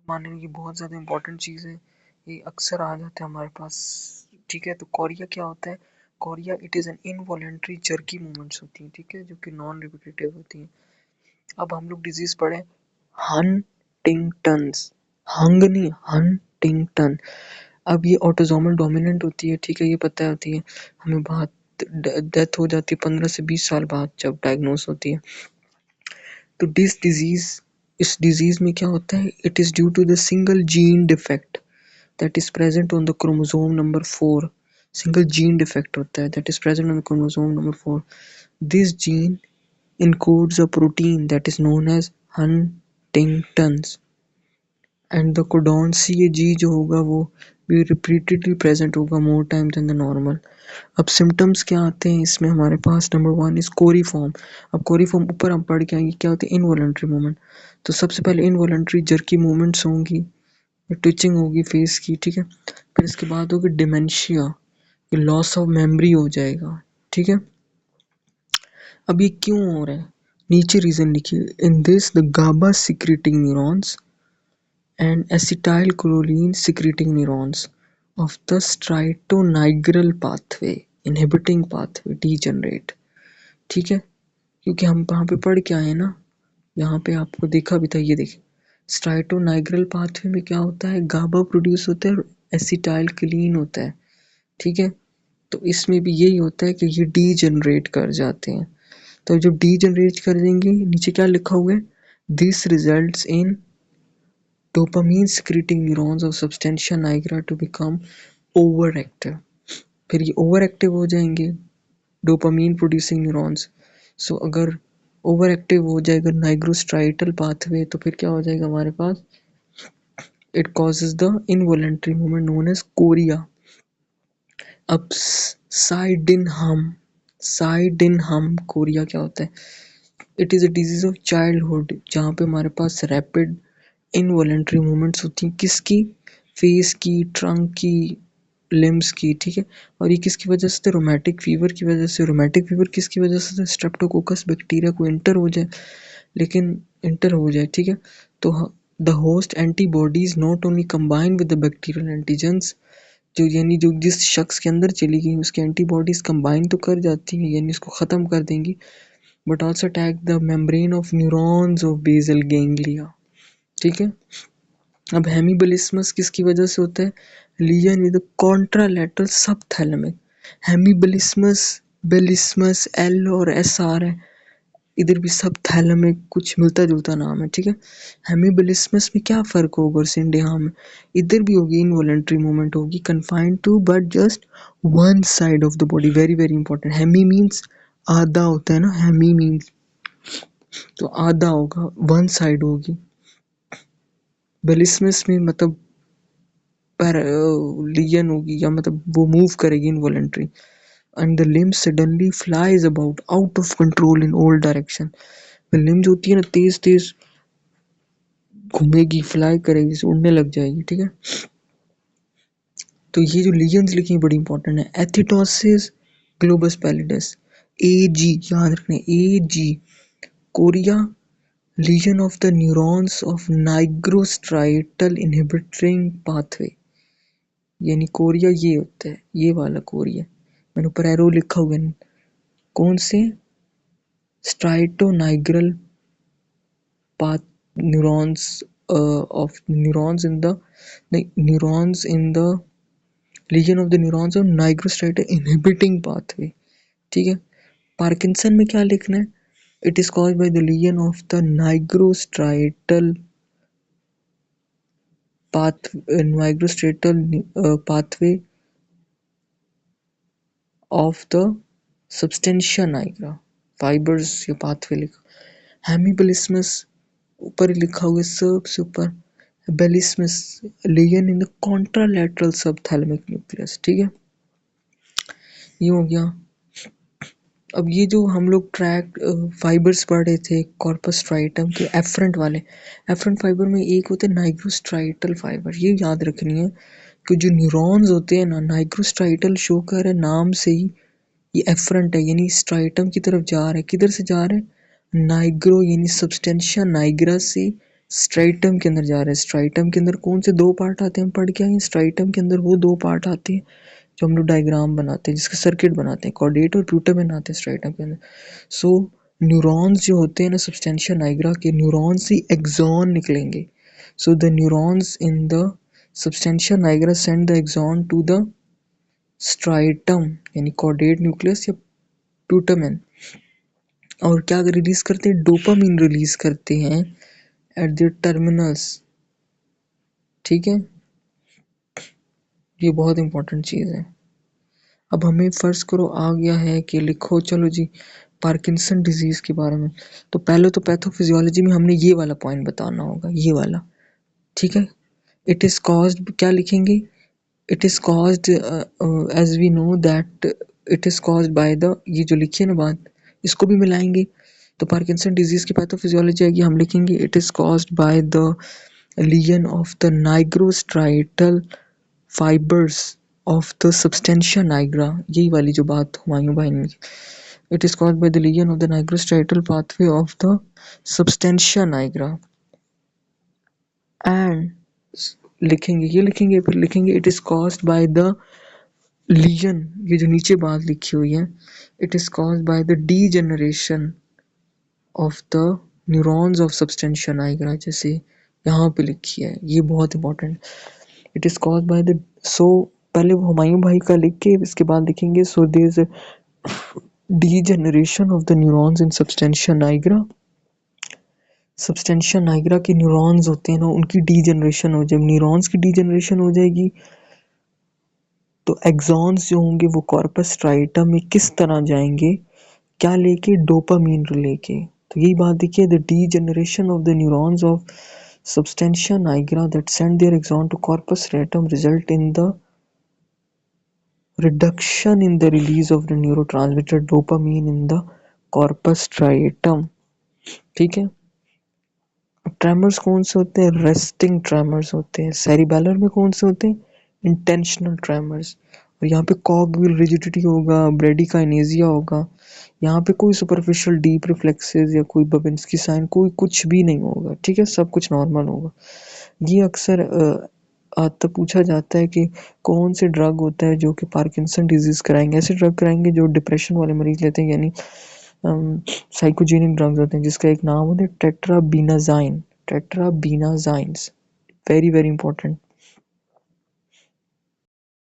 मानने की बहुत ज़्यादा इम्पोर्टेंट चीज़ है, ये अक्सर आ जाता है हमारे पास। ठीक है, तो कोरिया क्या होता है? Korea it is an involuntary jerky movements होती हैं, ठीक है, जो कि नॉन रिपीटेटिव होती हैं। अब हम लोग डिजीज़ पढ़े हंटिंगटन्स, हंग नहीं हंटिंगटन। अब ये ऑटोसोमल डोमिनेंट होती है, ठीक है, ये पता होती है हमें। बहुत डेथ हो जाती है 15 से 20 साल बाद जब डायग्नोस होती है। तो इस डिजीज में क्या होता है? It is due to the single gene defect that is present on the chromosome number 4। Single gene defect होता है that is present on the chromosome number 4। This gene encodes a protein that is known as Huntington's and the codon CAG जो होगा वो भी repeatedly present होगा more time than the normal। अब symptoms क्या आते हैं इसमें हमारे पास? Number 1 is कोरीफॉर्म। अब कोरीफॉर्म ऊपर हम पढ़ के आएंगे क्या होती है? Involuntary movement. तो सबसे पहले इनवॉलंटरी जर्की मूवमेंट्स होंगी, ट्विचिंग होगी फेस की, ठीक है। फिर इसके बाद होगी डिमेंशिया, लॉस ऑफ मेमोरी हो जाएगा, ठीक है। अब ये क्यों हो रहा है? नीचे रीजन लिखिए। In this the GABA secreting neurons and acetylcholine secreting neurons of the striatonigral pathway inhibiting pathway degenerate। ठीक है, क्योंकि हम वहाँ पे पढ़ के आए हैं ना, यहाँ पे आपको देखा भी था, ये देखिए स्ट्राइटोनाइग्रल पाथवे में क्या होता है? गाबा प्रोड्यूस होता है और एसिटाइलकोलिन होता है, ठीक है। तो इसमें भी यही होता है कि ये डीजनरेट कर जाते हैं। तो जब डीजनरेट कर देंगे, नीचे क्या लिखा हुआ है? This results in dopamine secreting neurons of substantia nigra to become overactive। फिर ये ओवर एक्टिव हो जाएंगे डोपामीन प्रोड्यूसिंग न्यूरॉन्स। सो अगर ओवर एक्टिव हो जाएगा नाइग्रोस्ट्राइटल पाथवे तो फिर क्या हो जाएगा हमारे पास? It causes the involuntary movement known as chorea. अब साइडिनहम कोरिया क्या होता है? It is a disease of childhood जहाँ पे हमारे पास रैपिड इनवॉलेंट्री मूवमेंट्स होती हैं। किसकी? फेस की, ट्रंक की, लिम्स की, ठीक है। और ये किसकी वजह से? रोमैटिक फीवर की वजह से। रोमैटिक फीवर किसकी वजह से? स्ट्रेप्टोकोकस बैक्टीरिया को इंटर हो जाए, ठीक है। तो the host antibodies not only combine with the bacterial antigens, जो यानी जो जिस शख्स के अंदर चली गई उसकी एंटीबॉडीज कंबाइन तो कर जाती हैं, यानी उसको ख़त्म कर देंगी, but also attack the membrane of neurons of basal ganglia, ठीक है। अब हेमीबलिस्मस किसकी वजह से होता है? Lesion with contralateral subthalamic. Hemiballismus, ballismus L और एस आ रहा है, इधर भी सबथैलेमिक कुछ मिलता जुलता नाम है, ठीक है। हेमीबलिस्मस में क्या फ़र्क होगा और सिंडेहा में? इधर भी होगी इनवॉलेंट्री मूवमेंट होगी, confined to but just one side of the body. Very very important. Hemi means आधा होता है ना, हेमी मीन्स तो आधा होगा, वन साइड होगी। बेलिस्मस में मतलब पर लीजन होगी या मतलब वो मूव करेगी involuntary. And the limb suddenly flies about out of control in all direction. Limb जो होती है ना तेज तेज घूमेगी, फ्लाई करेगी, उड़ने लग जाएगी, ठीक है। तो ये जो लीजन्स लिखी हैं बड़ी इंपॉर्टेंट है। एथिटोसिस ग्लोबस पैलिडस, एजी याद रखना, एजी chorea lesion of the neurons of nigrostriatal inhibiting pathway, यानी कोरिया ये होता है, ये वाला कोरिया मैंने ऊपर एरो लिखा हुआ है। कौन से? स्ट्राइटोनाइग्रल path neurons of neurons in the neurons in the lesion of the neurons of nigrostriatal inhibiting pathway, ठीक है। पार्किंसन में क्या लिखना है? It is caused by the lesion of the nigrostriatal pathway of the substantia nigra fibers या pathway लिखा। हेमीबलिस्मस ऊपर ही लिखा हुआ है सबसे ऊपर, ballismus lesion in the contralateral subthalamic nucleus, ठीक है। ये हो गया। अब ये जो हम लोग ट्रैक फाइबर्स पढ़ रहे थे कॉर्पस स्ट्राइटम के एफरेंट वाले, एफरेंट फाइबर में एक होते हैं नाइग्रोस्ट्राइटल फाइबर, ये याद रखनी है कि जो न्यूरॉन्स होते हैं ना, नाइग्रोस्ट्राइटल शो कर रहा है नाम से ही, ये एफरेंट है यानी स्ट्राइटम की तरफ जा रहा है। किधर से जा रहा है? नाइग्रो यानी सबस्टेंशिया नाइग्रा से स्ट्राइटम के अंदर जा रहे हैं। स्ट्राइटम के अंदर कौन से 2 पार्ट आते हैं, हम पढ़ के आए हैं। स्ट्राइटम के अंदर वो 2 पार्ट आते हैं जो हम लोग डायग्राम बनाते हैं, जिसके सर्किट बनाते हैं, कॉर्डेट और प्यूटामेन आते हैं स्ट्राइटम के अंदर। सो न्यूरॉन्स जो होते हैं ना सबस्टेंशिया नाइग्रा के, न्यूरॉन्स से एक्सॉन निकलेंगे। So the neurons in the substantia nigra send the axon to the striatum यानी कॉर्डेट न्यूक्लियस या प्यूटामेन, और क्या रिलीज करते हैं, डोपामीन रिलीज करते हैं एट द टर्मिनल्स। ठीक है, ये बहुत इंपॉर्टेंट चीज़ है। अब हमें फर्ज करो आ गया है कि लिखो, चलो जी पार्किंसन डिजीज के बारे में। तो पहले तो पैथोफिजियोलॉजी में हमने ये वाला पॉइंट बताना होगा, ये वाला। ठीक है, इट इज कॉज्ड, क्या लिखेंगे, it is caused as we know that it is caused by the, ये जो लिखी है ना बात, इसको भी मिलाएंगे तो पार्किंसन डिजीज की पैथोफिजियोलॉजी आएगी। हम लिखेंगे it is caused by the lesion of the nigrostriatal fibers of the substantia nigra, यही वाली जो बात हुमायूं भाई ने, it is caused by the lesion of the nigrostriatal pathway of the substantia nigra and लिखेंगे, ये लिखेंगे, फिर लिखेंगे it is caused by the lesion, ये जो नीचे बात लिखी हुई है, it is caused by the degeneration of the neurons of substantia nigra, जैसे यहाँ पे लिखी है, ये बहुत important. It is caused by the, so पहले वो हुमायूं भाई का लिख के इसके बाद लिखेंगे so there is degeneration of the neurons in substantia nigra. Substantia nigra के न्यूरॉन्स होते हैं ना, उनकी डीजेनरेशन हो जाए, न्यूरॉन्स की डीजेनरेशन हो जाएगी तो एक्सॉन्स जो होंगे वो कॉर्पस स्ट्राइटम में किस तरह जाएंगे, क्या लेके, डोपामीन लेके। तो यही बात देखिए, the degeneration of the neurons of substantia nigra that send their axon to corpus striatum result in the reduction in the release of the neurotransmitter dopamine in the corpus striatum। ठीक है, tremors कौन से होते हैं, resting tremors होते हैं। Cerebellar में कौन से होते हैं, इंटेंशनल ट्रेमर्स। और यहाँ पे कॉगविल रिजिडिटी होगा, ब्रेडिकाइनेजिया होगा, यहाँ पे कोई सुपरफिशियल डीप रिफ्लेक्सेस या कोई बबिन्स्की साइन, कोई कुछ भी नहीं होगा। ठीक है, सब कुछ नॉर्मल होगा। ये अक्सर आता पूछा जाता है कि कौन से ड्रग होता है जो कि पार्किंसन डिजीज कराएंगे। ऐसे ड्रग कराएंगे जो डिप्रेशन वाले मरीज लेते हैं, यानी साइकोजेनिक ड्रग्स होते हैं, जिसका एक नाम होता है टेट्राबीनाजाइन, टेट्राबीनाजाइंस, वेरी वेरी इंपॉर्टेंट।